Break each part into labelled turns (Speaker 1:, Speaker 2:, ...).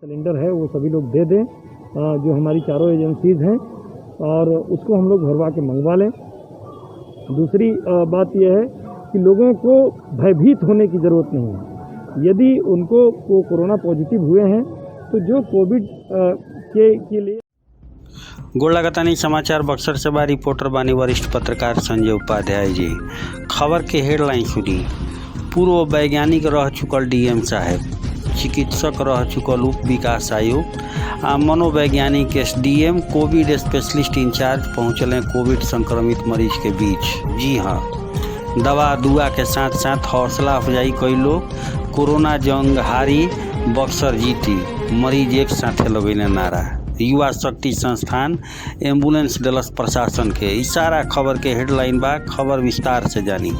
Speaker 1: Cylinder है वो सभी लोग दे दें, जो हमारी चारों एजेंसीज़ हैं, और उसको हम लोग भरवा के मंगवा लें। दूसरी बात यह है कि लोगों को भयभीत होने की ज़रूरत नहीं है। यदि उनको कोरोना पॉजिटिव हुए हैं तो जो कोविड के लिए
Speaker 2: गोलगतानी समाचार बक्सर से बा रिपोर्टर बानी वरिष्ठ पत्रकार संजय उपाध्याय जी। खबर के हेडलाइन सुनी। पूर्व वैज्ञानिक रह चुकल डीएम साहब, चिकित्सक रह चुकल उप विकास आयुक्त आ मनोवैज्ञानिक एसडीएम, कोविड स्पेशलिस्ट इंचार्ज पहुँचल कोविड संक्रमित मरीज के बीच। जी हाँ, दवा दुआ के साथ साथ हौसला अफजाई कई लोग। कोरोना जंग हारी, बक्सर जीती, मरीज एक साथे लगेने नारा। युवा शक्ति संस्थान एम्बुलेंस डलस प्रशासन के। इशारा खबर के हेडलाइन बा, खबर विस्तार से जानी।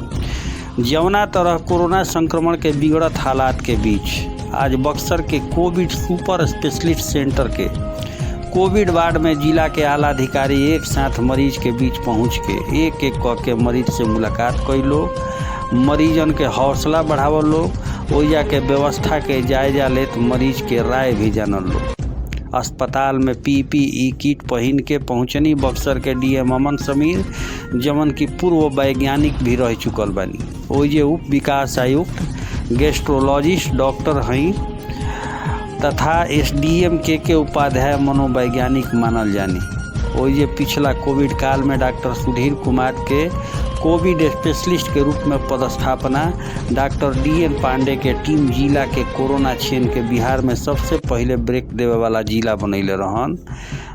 Speaker 2: जवना तरह कोरोना संक्रमण के बिगड़त हालात के बीच आज बक्सर के कोविड सुपर स्पेशलिस्ट सेंटर के कोविड वार्ड में जिला के आला अधिकारी एक साथ मरीज के बीच पहुंच के एक एक क के मरीज से मुलाकात कइलो, मरीजन के हौसला बढ़ावल लोग, ओइजा के व्यवस्था के जायजा लेत मरीज के राय भी जानल लोग। अस्पताल में पीपीई किट पहन के पहुंचनी बक्सर के डीएम अमन समीर, जमन की पूर्व वैज्ञानिक भी रह चुकल बानी। ओइजे उप विकास आयुक्त, गैस्ट्रोलॉजिस्ट डॉक्टर हई तथा एसडीएम के उपाध्याय मनोवैज्ञानिक मानल जानी। ओइजे पिछला कोविड काल में डॉक्टर सुधीर कुमार के कोविड स्पेशलिस्ट के रूप में पदस्थापना, डॉक्टर डीएन पांडे के टीम जिला के कोरोना चेन के बिहार में सबसे पहले ब्रेक देवे वाला जिला बनैले रहन।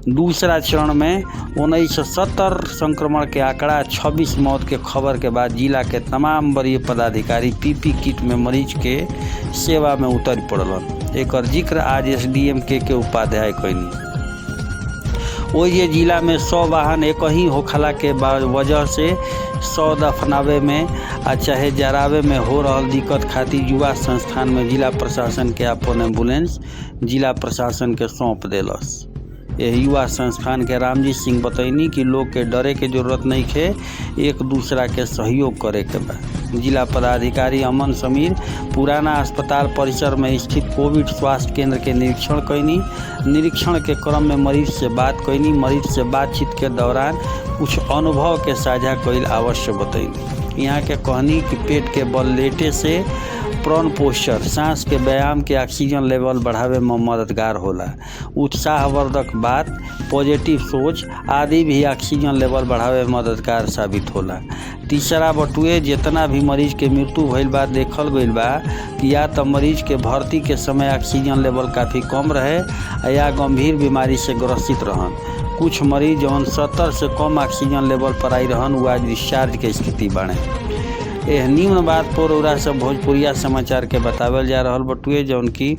Speaker 2: दूसरा चरण में 1970 संक्रमण के आंकड़ा, 26 मौत के खबर के बाद जिला के तमाम वरीय पदाधिकारी पीपी किट में मरीज के सेवा में उतर पड़लन। एकर जिक्र आज एसडीएम के उपाध्याय कैनी। ओइजे जिला में 100 वाहन एक ही होखला के वजह से 100 दफनावे में आ चाहे जरावे में हो रहल दिक्कत खातिर युवा संस्थान में जिला प्रशासन के अपन एम्बुलेंस जिला प्रशासन के सौंप देलस। यह युवा संस्थान के रामजी सिंह बतैनी कि लोग के डरे के जरूरत नहीं है, एक दूसरा के सहयोग करे के बा। जिला पदाधिकारी अमन समीर पुराना अस्पताल परिसर में स्थित कोविड स्वास्थ्य केंद्र के निरीक्षण कैनी। निरीक्षण के क्रम में मरीज से बात कैनी। मरीज से बातचीत के दौरान कुछ अनुभव के साझा कैल अवश्य बतैनी। यहाँ के कहनी कि पेट के बल लेटे से प्रण पोस्चर, सांस के व्यायाम के ऑक्सीजन लेवल बढ़ावे में मददगार होला। उत्साहवर्धक बात, पॉजिटिव सोच आदि भी ऑक्सीजन लेवल बढ़ावे में मददगार साबित होला। तीसरा बटुए, जितना भी मरीज के मृत्यु भइल बा देखल गइल बा कि या तो मरीज के भर्ती के समय ऑक्सीजन लेवल काफ़ी कम रहे या गंभीर बीमारी से ग्रसित रहन। कुछ मरीज जौन 70 से कम ऑक्सीजन लेवल पर आई रहन वो आज डिस्चार्ज के स्थिति बाड़े। यह निम्न बात पर उरा सब भोजपुरिया समाचार के बतावल जा रहल बटुए, जौन की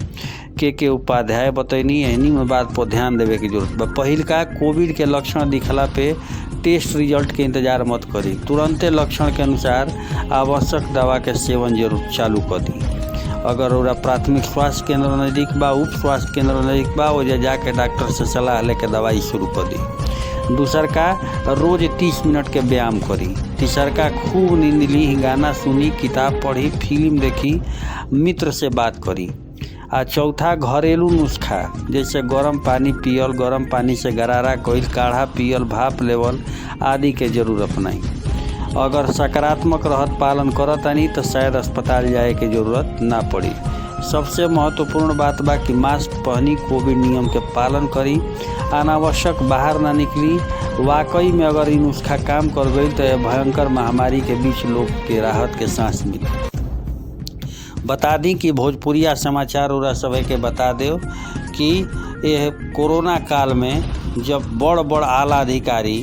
Speaker 2: के उपाध्याय बतैनी। यह निम्न बात पर ध्यान देवे की जरूरत बा। पहिलका, कोविड के लक्षण दिखला पे टेस्ट रिजल्ट के इंतजार मत करी, तुरंते लक्षण के अनुसार आवश्यक दवा के सेवन जरूर चालू कर दी। अगर ओरा प्राथमिक स्वास्थ्य केंद्र नज़दीक बा, उप स्वास्थ्य केंद्र नज़दीक बा, ओजे जाके डॉक्टर से सलाह लेके दवाई शुरू कर दी। दूसर का, रोज 30 मिनट के व्यायाम करी। तीसर का, खूब नींद ली, गाना सुनी, किताब पढ़ी, फिल्म देखी, मित्र से बात करी। आ चौथा, घरेलू नुस्खा जैसे गर्म पानी पियल, गर्म पानी से गरारा कइल, काढ़ा पियल, भाप लेवल आदि के जरूर अपनाई। अगर सकारात्मक रहत पालन करतानी तो शायद अस्पताल जाए के जरूरत ना पड़ी। सबसे महत्वपूर्ण बात बा कि मास्क पहनी, कोविड नियम के पालन करी, अनावश्यक बाहर ना निकली। वाकई में अगर इन नुस्खा काम कर गई तो यह भयंकर महामारी के बीच लोग के राहत के सांस मिली। बता दी कि भोजपुरिया समाचार उरा सभी के बता दो कि यह कोरोना काल में जब बड़ बड़ आला अधिकारी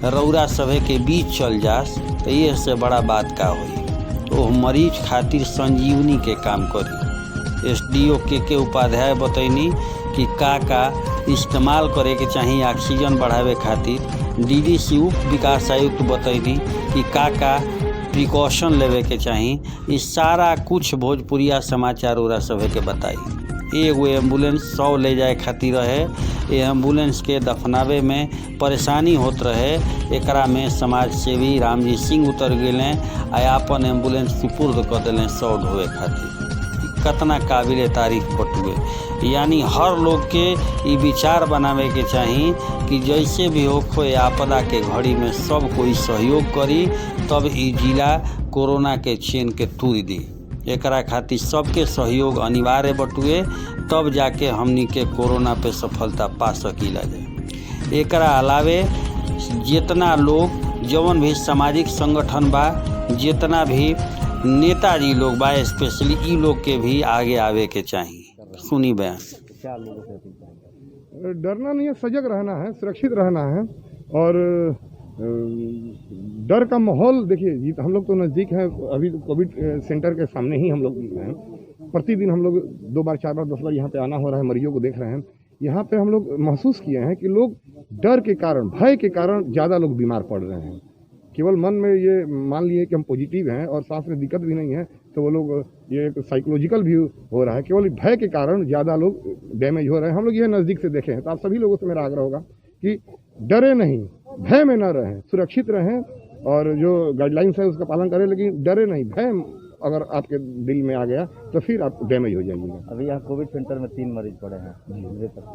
Speaker 2: रौरा सभे के बीच चल जास तो ये से बड़ा बात का होई। तो मरीज खातिर संजीवनी के काम करी। एसडीओ के उपाध्याय बतैनी कि का इस्तेमाल करे के चाहिए ऑक्सीजन बढ़ावे खातिर। डीडीसी उप विकास आयुक्त बतैनी कि का प्रिकॉशन लेवे के चाहिए। इस सारा कुछ भोजपुरिया समाचार उरा सभे के बताई। एगो एम्बुलेंस 100 ले जाए खातिर रहे, ये एम्बुलेंस के दफनावे में परेशानी होत रहे। एकरा में समाज सेवी रामजी सिंह उतर गए आ अपन एम्बुलेंस सुपुर्द कर दिले 100 ढोवे खातिर। कितना काबिल तारीफ बटुए। यानी हर लोग के ई विचार बनावे के चाही कि जैसे भी हो कोई आपदा के घड़ी में सब कोई सहयोग करी, तब ई जिला कोरोना के चेन के तोड़ दी। एकरा खातिर सबके सहयोग अनिवार्य बटुए, तब जाके हमनी के कोरोना पे सफलता पा सकीला जाए। एकरा अलावे जितना लोग जवन भी सामाजिक संगठन बा, जितना भी नेताजी लोग बा, स्पेशली ई लोग के भी आगे आवे के चाहिए। सुनी बयान।
Speaker 1: क्या लोगों से अपील करेंगे? डरना नहीं है, सजग रहना है, सुरक्षित रहना है। और डर का माहौल देखिए, हम लोग तो नज़दीक हैं, अभी कोविड सेंटर के सामने ही हम लोग हैं। प्रतिदिन हम लोग 2 बार 4 बार 10 बार यहाँ पे आना हो रहा है, मरीजों को देख रहे हैं। यहाँ पे हम लोग महसूस किए हैं कि लोग डर के कारण, भय के कारण ज़्यादा लोग बीमार पड़ रहे हैं। केवल मन में ये मान लिए कि हम पॉजिटिव हैं और सांस में दिक्कत भी नहीं है, तो वो लोग ये एक साइकोलॉजिकल भी हो रहा है। केवल भय के कारण ज़्यादा लोग डैमेज हो रहे हैं। हम लोग ये नज़दीक से देखे हैं। तो आप सभी लोगों से मेरा आग्रह होगा कि डरे नहीं, भय में न रहें, सुरक्षित रहें और जो गाइडलाइंस है उसका पालन करें, लेकिन डरे नहीं। भय अगर आपके दिल में आ गया तो फिर आप डैमेज हो जाइएगा।
Speaker 3: अभी यहाँ कोविड सेंटर में 3 मरीज पड़े हैं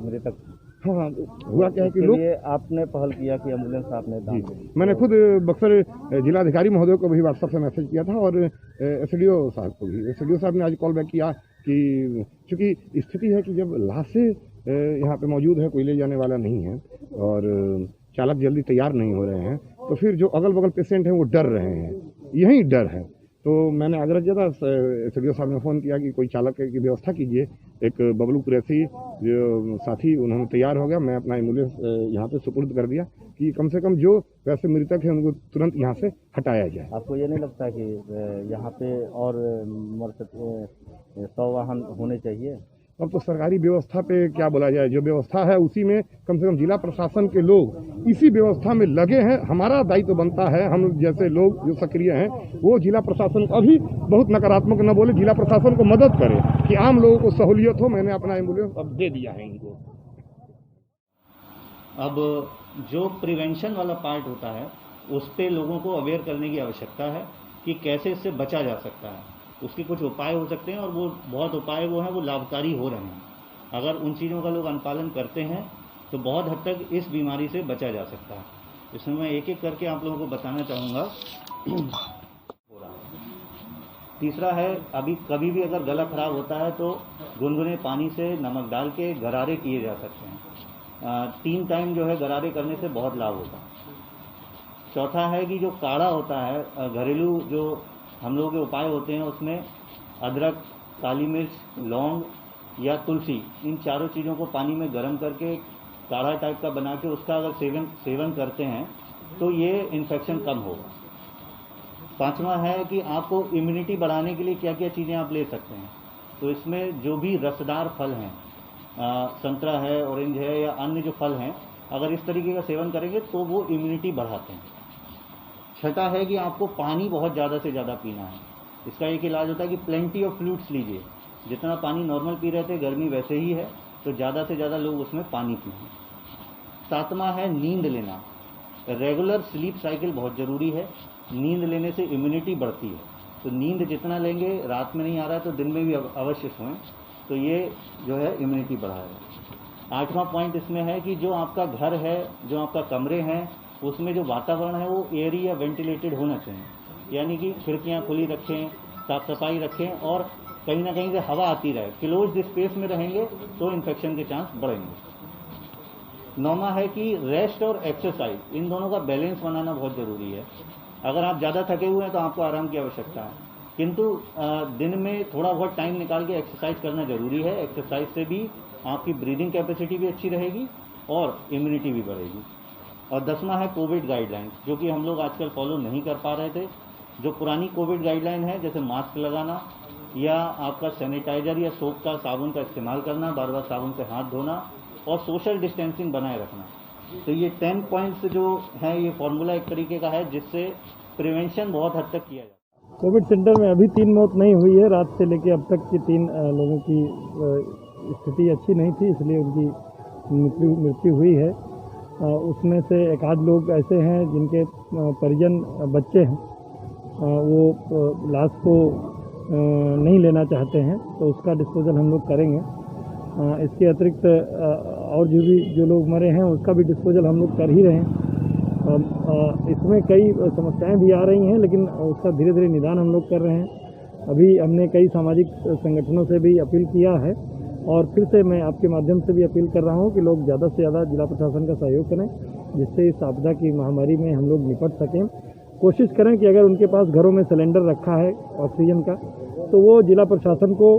Speaker 3: मेरे तक।
Speaker 1: हाँ, हुआ क्या है कि लोग,
Speaker 3: आपने पहल किया कि एम्बुलेंस आपने दान दी।
Speaker 1: मैंने खुद बक्सर जिलाधिकारी महोदय को भी व्हाट्सएप से मैसेज किया था और एसडीओ साहब को भी। एसडीओ साहब ने आज कॉल बैक किया कि चूँकि स्थिति है कि जब लाशें यहाँ पे मौजूद है, कोई ले जाने वाला नहीं है और चालक जल्दी तैयार नहीं हो रहे हैं, तो फिर जो अगल बगल पेशेंट हैं वो डर रहे हैं। यही डर है। तो मैंने आग्रह किया था, एसडीओ साहब ने फ़ोन किया कि कोई चालक की व्यवस्था कीजिए। एक बबलू कुरैशी जो साथी, उन्होंने तैयार हो गया। मैं अपना एम्बुलेंस यहाँ पे सुपुर्द कर दिया कि कम से कम जो वैसे मृतक है उनको तुरंत यहाँ से हटाया जाए।
Speaker 3: आपको ये नहीं लगता कि यहाँ पे और 100 वाहन होने चाहिए?
Speaker 1: अब तो सरकारी व्यवस्था पे क्या बोला जाए, जो व्यवस्था है उसी में कम से कम जिला प्रशासन के लोग इसी व्यवस्था में लगे हैं। हमारा दायित्व बनता है, हम जैसे लोग जो सक्रिय हैं वो जिला प्रशासन अभी बहुत नकारात्मक न बोले, जिला प्रशासन को मदद करे कि आम लोगों को सहूलियत हो। मैंने अपना एम्बुलेंस अब दे दिया है इनको।
Speaker 4: अब जो प्रिवेंशन वाला पार्ट होता है उस पे लोगों को अवेयर करने की आवश्यकता है कि कैसे इससे बचा जा सकता है। उसके कुछ उपाय हो सकते हैं और वो बहुत उपाय वो हैं, वो लाभकारी हो रहे हैं। अगर उन चीज़ों का लोग अनुपालन करते हैं तो बहुत हद तक इस बीमारी से बचा जा सकता है। इसमें मैं एक एक करके आप लोगों को बताना चाहूँगा। तीसरा है, अभी कभी भी अगर गला खराब होता है तो गुनगुने पानी से नमक डाल के गरारे किए जा सकते हैं। 3 टाइम जो है गरारे करने से बहुत लाभ होता है। चौथा है कि जो काढ़ा होता है, घरेलू जो हम लोगों के उपाय होते हैं, उसमें अदरक, काली मिर्च, लौंग या तुलसी, इन चारों चीज़ों को पानी में गर्म करके काढ़ा टाइप का बना के उसका अगर सेवन करते हैं तो ये इन्फेक्शन कम होगा। 5वां है कि आपको इम्यूनिटी बढ़ाने के लिए क्या क्या चीज़ें आप ले सकते हैं। तो इसमें जो भी रसदार फल हैं, संतरा है, ऑरेंज है या अन्य जो फल हैं, अगर इस तरीके का सेवन करेंगे तो वो इम्यूनिटी बढ़ाते हैं। छठा है कि आपको पानी बहुत ज़्यादा से ज़्यादा पीना है। इसका एक इलाज होता है कि प्लेंटी ऑफ फ्लूइड्स लीजिए। जितना पानी नॉर्मल पी रहे थे, गर्मी वैसे ही है, तो ज़्यादा से ज़्यादा लोग उसमें पानी पिए। 7वां है नींद लेना। रेगुलर स्लीप साइकिल बहुत ज़रूरी है। नींद लेने से इम्यूनिटी बढ़ती है, तो नींद जितना लेंगे, रात में नहीं आ रहा है तो दिन में भी अवश्य सोएं, तो ये जो है इम्यूनिटी बढ़ाएगा। 8वां पॉइंट इसमें है कि जो आपका घर है, जो आपका कमरे हैं, उसमें जो वातावरण है वो एयरी या वेंटिलेटेड होना चाहिए। यानी कि खिड़कियाँ खुली रखें, साफ सफाई रखें और कहीं ना कहीं से हवा आती रहे। क्लोज्ड स्पेस में रहेंगे तो इन्फेक्शन के चांस बढ़ेंगे। 9वां है कि रेस्ट और एक्सरसाइज, इन दोनों का बैलेंस बनाना बहुत ज़रूरी है। अगर आप ज़्यादा थके हुए हैं तो आपको आराम की आवश्यकता है, किंतु दिन में थोड़ा बहुत टाइम निकाल के एक्सरसाइज करना ज़रूरी है। एक्सरसाइज से भी आपकी ब्रीदिंग कैपेसिटी भी अच्छी रहेगी और इम्यूनिटी भी बढ़ेगी। और 10वां है कोविड गाइडलाइंस, जो कि हम लोग आजकल फॉलो नहीं कर पा रहे थे। जो पुरानी कोविड गाइडलाइन है, जैसे मास्क लगाना या आपका सैनिटाइजर या सोप का, साबुन का इस्तेमाल करना, बार बार साबुन से हाथ धोना और सोशल डिस्टेंसिंग बनाए रखना। तो ये 10 पॉइंट्स जो है, ये फॉर्मूला एक तरीके का है जिससे प्रिवेंशन बहुत हद तक किया जाता है।
Speaker 1: कोविड सेंटर में अभी 3 मौत नहीं हुई है। रात से लेकर अब तक की 3 लोगों की स्थिति अच्छी नहीं थी, इसलिए उनकी मृत्यु हुई है। उसमें से 1 आध लोग ऐसे हैं जिनके परिजन बच्चे हैं, वो लाश को नहीं लेना चाहते हैं तो उसका डिस्पोजल हम लोग करेंगे। इसके अतिरिक्त और जो लोग मरे हैं उसका भी डिस्पोजल हम लोग कर ही रहे हैं। इसमें कई समस्याएं भी आ रही हैं, लेकिन उसका धीरे धीरे निदान हम लोग कर रहे हैं। अभी हमने कई सामाजिक संगठनों से भी अपील किया है और फिर से मैं आपके माध्यम से भी अपील कर रहा हूं कि लोग ज़्यादा से ज़्यादा जिला प्रशासन का सहयोग करें, जिससे इस आपदा की महामारी में हम लोग निपट सकें। कोशिश करें कि अगर उनके पास घरों में सिलेंडर रखा है ऑक्सीजन का, तो वो जिला प्रशासन को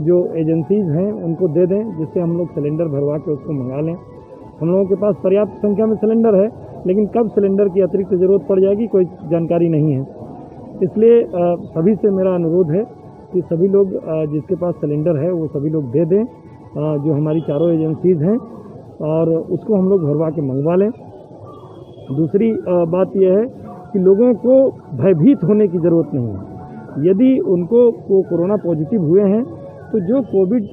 Speaker 1: जो एजेंसीज हैं उनको दे दें, जिससे हम लोग सिलेंडर भरवा के उसको मंगा लें। हम लोगों के पास पर्याप्त संख्या में सिलेंडर है, लेकिन कब सिलेंडर की अतिरिक्त ज़रूरत पड़ जाएगी कोई जानकारी नहीं है। इसलिए सभी से मेरा अनुरोध है कि सभी लोग जिसके पास सिलेंडर है वो सभी लोग दे दें, जो हमारी चारों एजेंसीज हैं, और उसको हम लोग भरवा के मंगवा लें। दूसरी बात यह है कि लोगों को भयभीत होने की ज़रूरत नहीं है। यदि उनको वो कोरोना पॉजिटिव हुए हैं तो जो कोविड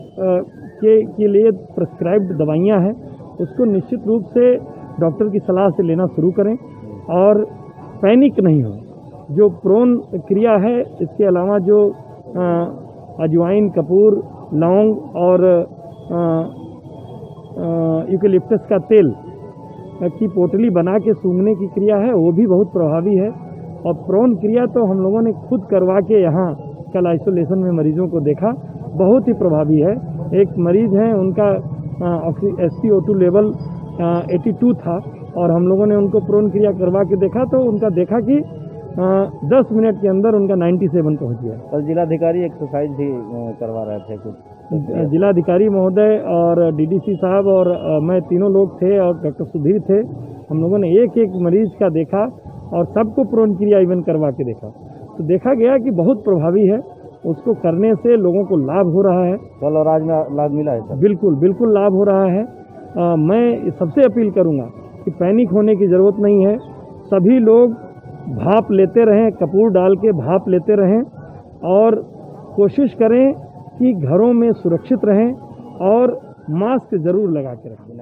Speaker 1: के लिए प्रिस्क्राइब्ड दवाइयाँ हैं उसको निश्चित रूप से डॉक्टर की सलाह से लेना शुरू करें और पैनिक नहीं हो। जो प्रोन क्रिया है, इसके अलावा जो अजवाइन, कपूर, लौंग और यूकेलिप्टस का तेल की पोटली बना के सूंघने की क्रिया है, वो भी बहुत प्रभावी है। और प्रोन क्रिया तो हम लोगों ने खुद करवा के यहाँ कल आइसोलेशन में मरीजों को देखा, बहुत ही प्रभावी है। एक मरीज हैं, उनका SpO2 लेवल 82 था और हम लोगों ने उनको प्रोन क्रिया करवा के देखा तो उनका देखा कि 10 मिनट के अंदर उनका 97 पहुँच गया।
Speaker 3: कल जिलाधिकारी एक्सरसाइज भी करवा रहे थे कुछ।
Speaker 1: जिलाधिकारी महोदय और DDC साहब और मैं तीनों लोग थे और डॉक्टर सुधीर थे। हम लोगों ने एक एक मरीज का देखा और सबको प्रोन क्रिया इवन करवा के देखा, तो देखा गया कि बहुत प्रभावी है। उसको करने से लोगों को लाभ हो रहा है।
Speaker 3: कल और आज में लाभ मिला है सर?
Speaker 1: बिल्कुल बिल्कुल लाभ हो रहा है। मैं सबसे अपील करूंगा कि पैनिक होने की ज़रूरत नहीं है। सभी लोग भाप लेते रहें, कपूर डाल के भाप लेते रहें और कोशिश करें कि घरों में सुरक्षित रहें और मास्क ज़रूर लगा के रखें।